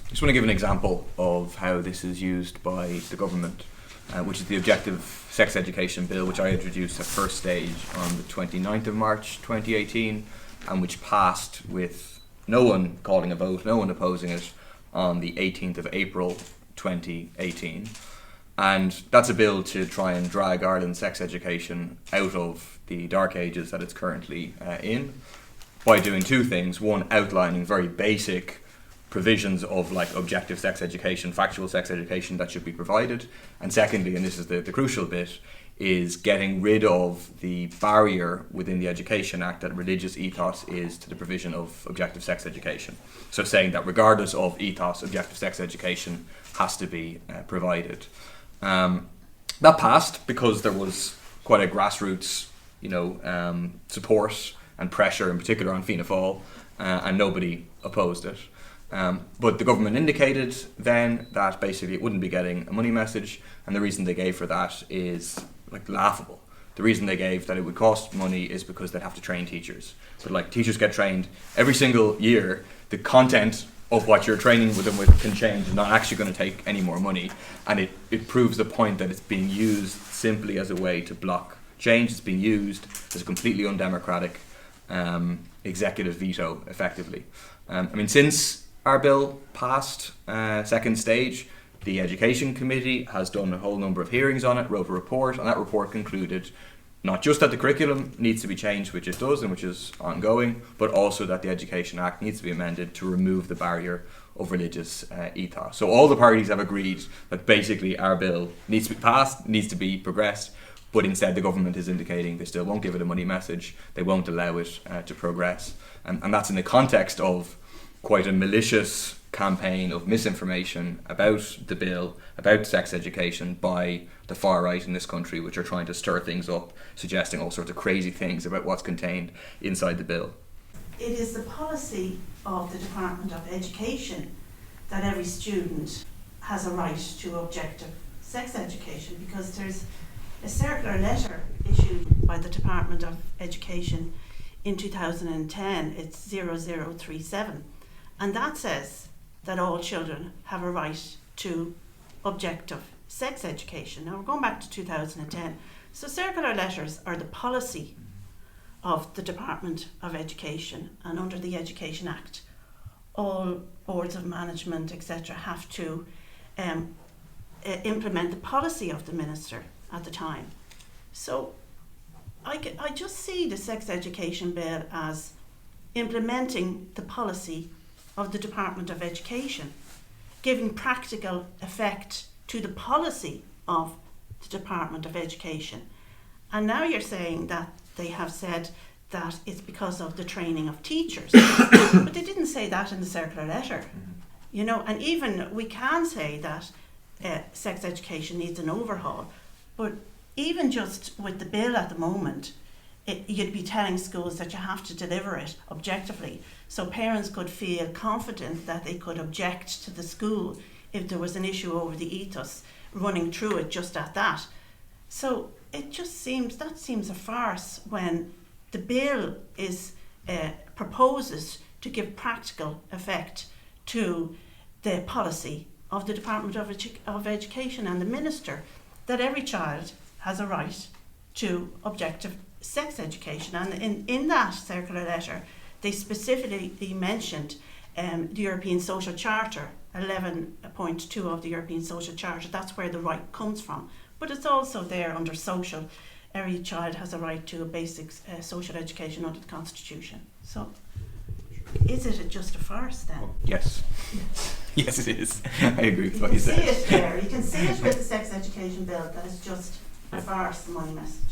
I just want to give an example of how this is used by the government, which is the Objective Sex Education Bill, which I introduced at first stage on the 29th of March 2018, and which passed with no one calling a vote, no one opposing it, on the 18th of April 2018. And that's a bill to try and drag Ireland's sex education out of the dark ages that it's currently in, by doing two things. One, outlining very basic provisions of like objective sex education, factual sex education that should be provided. And secondly, and this is the crucial bit, is getting rid of the barrier within the Education Act that religious ethos is to the provision of objective sex education. So saying that regardless of ethos, objective sex education has to be provided. That passed because there was quite a grassroots, support and pressure, in particular on Fianna Fáil, and nobody opposed it. But the government indicated then that basically it wouldn't be getting a money message, and the reason they gave for that is like laughable. The reason they gave that it would cost money is because they'd have to train teachers. So like teachers get trained every single year, the content of what you're training with them with can change. It's not actually going to take any more money, and it proves the point that it's being used simply as a way to block change. It's being used as a completely undemocratic executive veto, effectively. Since our bill passed second stage, the Education Committee has done a whole number of hearings on it, wrote a report, and that report concluded not just that the curriculum needs to be changed, which it does and which is ongoing, but also that the Education Act needs to be amended to remove the barrier of religious ethos. So all the parties have agreed that basically our bill needs to be passed, needs to be progressed, but instead the government is indicating they still won't give it a money message, they won't allow it to progress. And that's in the context of quite a malicious campaign of misinformation about the bill, about sex education by the far right in this country, which are trying to stir things up, suggesting all sorts of crazy things about what's contained inside the bill. It is the policy of the Department of Education that every student has a right to objective sex education, because there's a circular letter issued by the Department of Education in 2010, it's 0037, and that says that all children have a right to objective sex education. Now we're going back to 2010. So circular letters are the policy of the Department of Education, and under the Education Act, all boards of management, etc., have to implement the policy of the minister at the time. So I just see the sex education bill as implementing the policy of the Department of Education, giving practical effect to the policy of the Department of Education. And now you're saying that they have said that it's because of the training of teachers. But they didn't say that in the circular letter. And even we can say that sex education needs an overhaul, but even just with the bill at the moment, you'd be telling schools that you have to deliver it objectively, so parents could feel confident that they could object to the school if there was an issue over the ethos running through it just at that. So it just seems a farce when the bill proposes to give practical effect to the policy of the Department of Education and the Minister, that every child has a right to objective sex education. And in that circular letter, they specifically mentioned the European Social Charter, 11.2 of the European Social Charter. That's where the right comes from. But it's also there under social. Every child has a right to a basic social education under the Constitution. So is it just a farce then? Yes. Yes, it is. I agree with what you said. You can see it there. You can see it with the sex education bill, that it's just a farce, the money message.